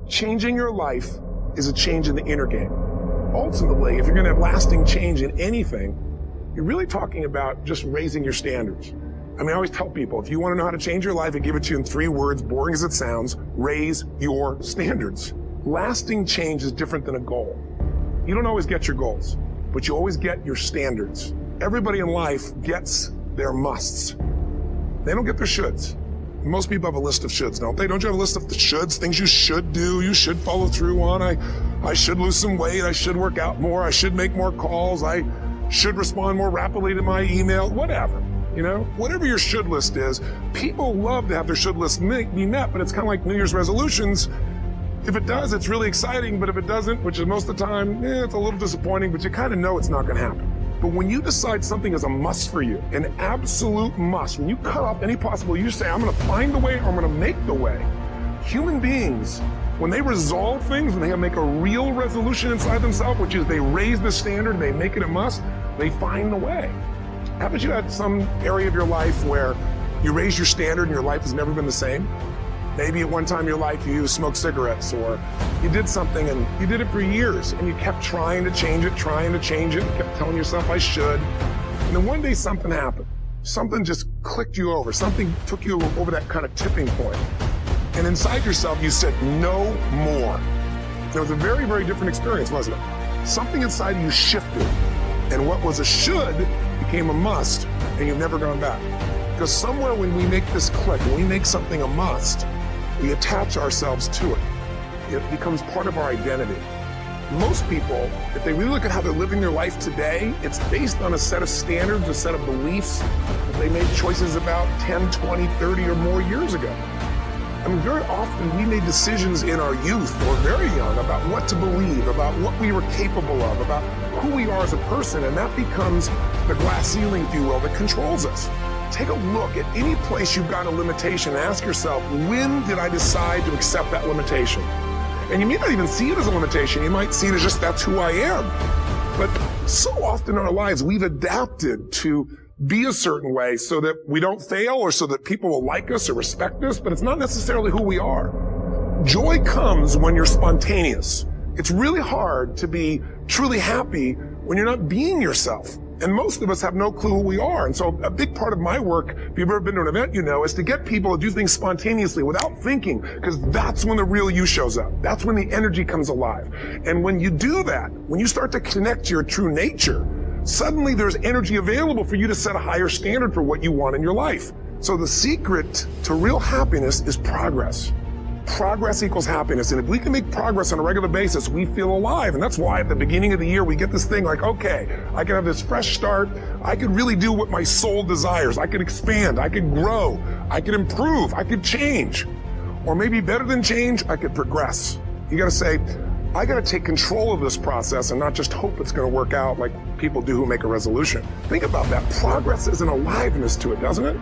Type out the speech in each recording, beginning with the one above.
Changing your life is a change in the inner game. Ultimately, if you're going to have lasting change in anything, you're really talking about just raising your standards. I mean, I always tell people, if you want to know how to change your life, I give it to you in 3 words, boring as it sounds: raise your standards. Lasting change is different than a goal. You don't always get your goals, but you always get your standards. Everybody in life gets their musts. They don't get their shoulds. Most people have a list of shoulds, don't they? Don't you have a list of the shoulds, things you should do, you should follow through on? I should lose some weight, I should work out more, I should make more calls, I should respond more rapidly to my email, whatever. You know, whatever your should list is, people love to have their should list be met, but it's kind of like New Year's resolutions. If it does, it's really exciting, but if it doesn't, which is most of the time, it's a little disappointing, but you kind of know it's not going to happen. But when you decide something is a must for you, an absolute must, when you cut off any possible, you say, I'm going to find the way or I'm going to make the way. Human beings, when they resolve things, when they make a real resolution inside themselves, which is they raise the standard, they make it a must, they find the way. Haven't you had some area of your life where you raise your standard and your life has never been the same? Maybe at one time in your life you smoked cigarettes, or you did something and you did it for years and you kept trying to change it, and kept telling yourself, I should. And then one day something happened. Something just clicked you over. Something took you over that kind of tipping point. And inside yourself you said, no more. It was a very, very different experience, wasn't it? Something inside you shifted, and what was a should became a must, and you've never gone back. Because somewhere when we make this click, when we make something a must, we attach ourselves to it. It becomes part of our identity. Most people, if they really look at how they're living their life today, it's based on a set of standards, a set of beliefs that they made choices about 10, 20, 30 or more years ago. I mean, very often we made decisions in our youth or very young about what to believe, about what we were capable of, about who we are as a person, and that becomes the glass ceiling, if you will, that controls us. Take a look at any place you've got a limitation and ask yourself, when did I decide to accept that limitation? And you may not even see it as a limitation. You might see it as just, that's who I am. But so often in our lives, we've adapted to be a certain way so that we don't fail or so that people will like us or respect us, but it's not necessarily who we are. Joy comes when you're spontaneous. It's really hard to be truly happy when you're not being yourself. And most of us have no clue who we are. And so a big part of my work, if you've ever been to an event, you know, is to get people to do things spontaneously without thinking, because that's when the real you shows up. That's when the energy comes alive. And when you do that, when you start to connect to your true nature, suddenly there's energy available for you to set a higher standard for what you want in your life. So the secret to real happiness is progress. Progress equals happiness. And if we can make progress on a regular basis, we feel alive. And that's why at the beginning of the year, we get this thing like, okay, I can have this fresh start. I could really do what my soul desires. I could expand. I could grow. I could improve. I could change. Or maybe better than change, I could progress. You got to say, I got to take control of this process and not just hope it's going to work out like people do who make a resolution. Think about that. Progress is an aliveness to it, doesn't it?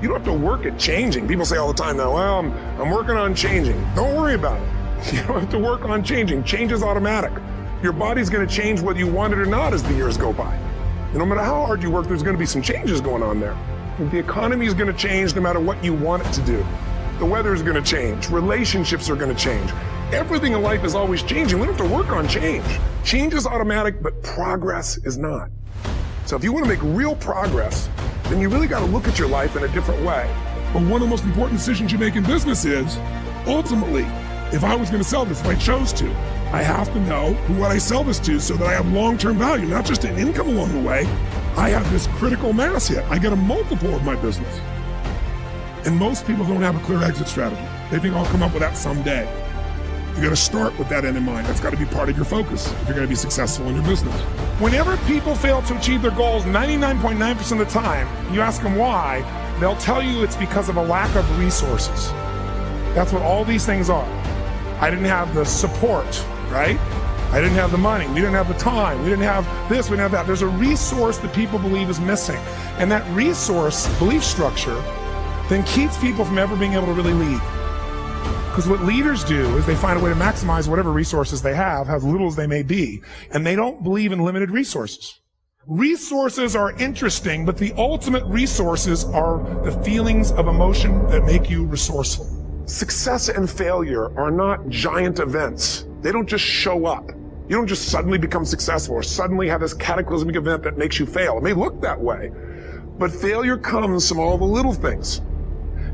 You don't have to work at changing. People say all the time now, well, I'm working on changing. Don't worry about it. You don't have to work on changing. Change is automatic. Your body's going to change whether you want it or not as the years go by. And no matter how hard you work, there's going to be some changes going on there. The economy is going to change no matter what you want it to do. The weather is going to change. Relationships are going to change. Everything in life is always changing. We don't have to work on change. Change is automatic, but progress is not. So if you want to make real progress, then you really got to look at your life in a different way. But one of the most important decisions you make in business is, ultimately, if I was going to sell this, if I chose to, I have to know what I sell this to so that I have long-term value, not just an income along the way. I have this critical mass hit. I get a multiple of my business. And most people don't have a clear exit strategy. They think I'll come up with that someday. You got to start with that end in mind. That's got to be part of your focus if you're going to be successful in your business. Whenever people fail to achieve their goals, 99.9% of the time, you ask them why, they'll tell you it's because of a lack of resources. That's what all these things are. I didn't have the support, right? I didn't have the money. We didn't have the time. We didn't have this. We didn't have that. There's a resource that people believe is missing. And that resource, belief structure, then keeps people from ever being able to really lead. Because what leaders do is they find a way to maximize whatever resources they have, as little as they may be, and they don't believe in limited resources. Resources are interesting, but the ultimate resources are the feelings of emotion that make you resourceful. Success and failure are not giant events. They don't just show up. You don't just suddenly become successful or suddenly have this cataclysmic event that makes you fail. It may look that way, but failure comes from all the little things.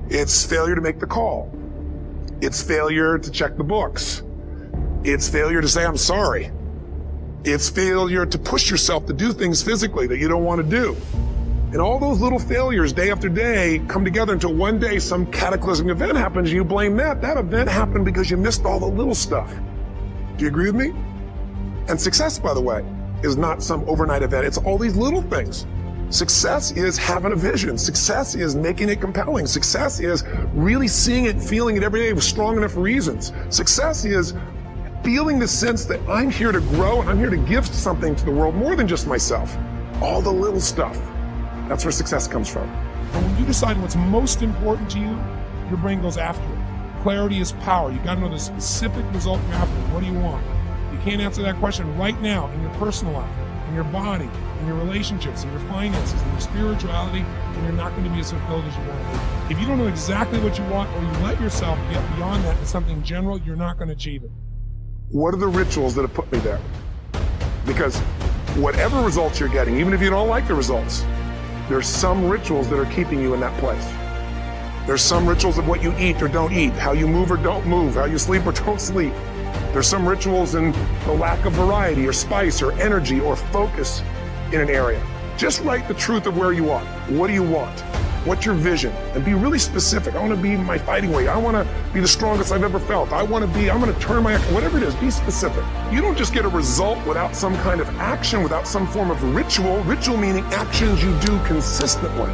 It's failure to make the call. It's failure to check the books. It's failure to say, I'm sorry. It's failure to push yourself to do things physically that you don't want to do. And all those little failures day after day come together until one day some cataclysmic event happens and you blame that. That event happened because you missed all the little stuff. Do you agree with me? And success, by the way, is not some overnight event. It's all these little things. Success is having a vision. Success is making it compelling. Success is really seeing it, feeling it every day with strong enough reasons. Success is feeling the sense that I'm here to grow and I'm here to give something to the world more than just myself. All the little stuff. That's where success comes from. And when you decide what's most important to you, your brain goes after it. Clarity is power. You got to know the specific result you're after. What do you want? You can't answer that question right now in your personal life, in your body, in your relationships, in your finances, in your spirituality, and you're not going to be as fulfilled as you want to be. If you don't know exactly what you want, or you let yourself get beyond that to something general, you're not going to achieve it. What are the rituals that have put me there? Because whatever results you're getting, even if you don't like the results, there's some rituals that are keeping you in that place. There's some rituals of what you eat or don't eat, how you move or don't move, how you sleep or don't sleep. There's some rituals in the lack of variety or spice or energy or focus in an area. Just write the truth of where you are. What do you want? What's your vision? And be really specific. I want to be my fighting weight. I want to be the strongest I've ever felt. I'm going to turn my, whatever it is, be specific. You don't just get a result without some kind of action, without some form of ritual. Ritual meaning actions you do consistently.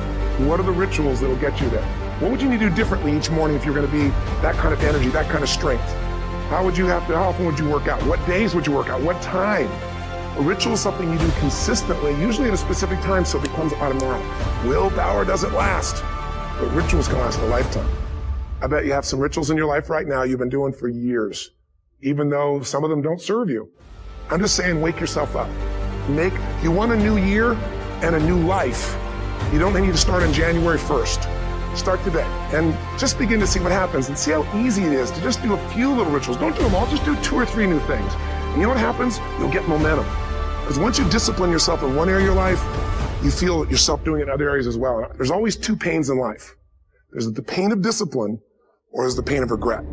What are the rituals that will get you there? What would you need to do differently each morning if you're going to be that kind of energy, that kind of strength? How often would you work out? What days would you work out? What time? A ritual is something you do consistently, usually at a specific time, so it becomes automatic. Willpower doesn't last, but rituals can last a lifetime. I bet you have some rituals in your life right now you've been doing for years, even though some of them don't serve you. I'm just saying, wake yourself up. You want a new year and a new life. You don't need to start on January 1st. Start today and just begin to see what happens and see how easy it is to just do a few little rituals. Don't do them all, just do 2 or 3 new things. And you know what happens? You'll get momentum. Because once you discipline yourself in one area of your life, you feel yourself doing it in other areas as well. There's always 2 pains in life. There's the pain of discipline or there's the pain of regret.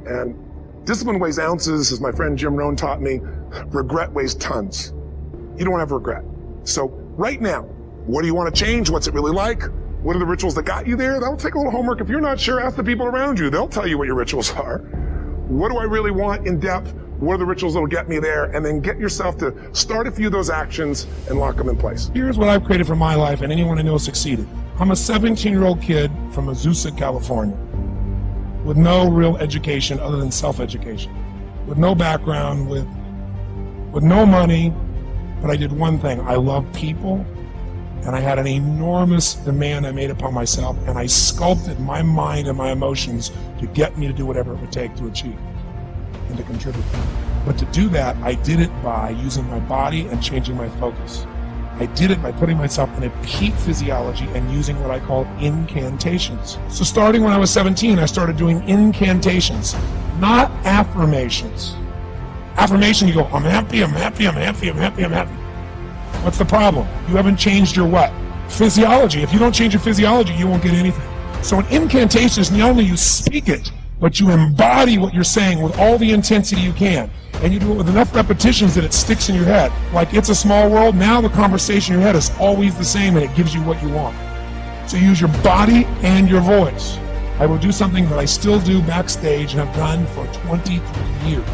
And discipline weighs ounces, as my friend Jim Rohn taught me. Regret weighs tons. You don't have regret. So right now, what do you want to change? What's it really like? What are the rituals that got you there? That'll take a little homework. If you're not sure, ask the people around you. They'll tell you what your rituals are. What do I really want in depth? What are the rituals that'll get me there? And then get yourself to start a few of those actions and lock them in place. Here's what I've created for my life, and anyone I know succeeded. I'm a 17-year-old kid from Azusa, California, with no real education other than self-education, with no background, with no money, but I did one thing. I love people. And I had an enormous demand I made upon myself, and I sculpted my mind and my emotions to get me to do whatever it would take to achieve and to contribute. But to do that, I did it by using my body and changing my focus. I did it by putting myself in a peak physiology and using what I call incantations. So starting when I was 17, I started doing incantations, not affirmations. Affirmation, you go, I'm happy, I'm happy, I'm happy, I'm happy, I'm happy. What's the problem? You haven't changed your what? Physiology. If you don't change your physiology, you won't get anything. So an incantation is not only you speak it, but you embody what you're saying with all the intensity you can. And you do it with enough repetitions that it sticks in your head. Like It's a Small World, now the conversation in your head is always the same and it gives you what you want. So use your body and your voice. I will do something that I still do backstage and have done for 23 years.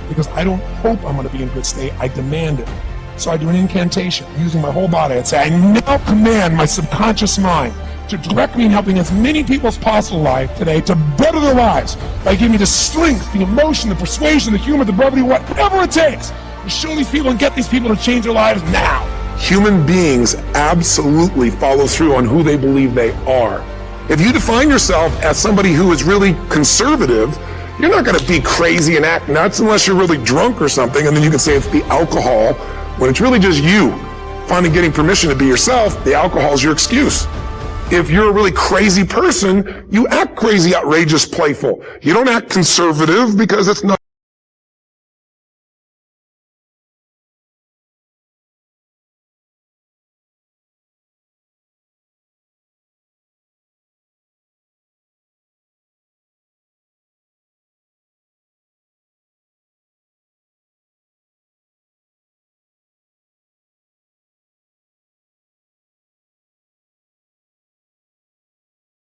Because I don't hope I'm going to be in good state, I demand it. So I do an incantation using my whole body. I'd say, I now command my subconscious mind to direct me in helping as many people as possible life today to better their lives by giving me the strength, the emotion, the persuasion, the humor, the brevity, whatever it takes to show these people and get these people to change their lives now. Human beings absolutely follow through on who they believe they are. If you define yourself as somebody who is really conservative, you're not going to be crazy and act nuts unless you're really drunk or something, and then you can say it's the alcohol. When it's really just you finally getting permission to be yourself, the alcohol is your excuse. If you're a really crazy person, you act crazy, outrageous, playful. You don't act conservative because it's not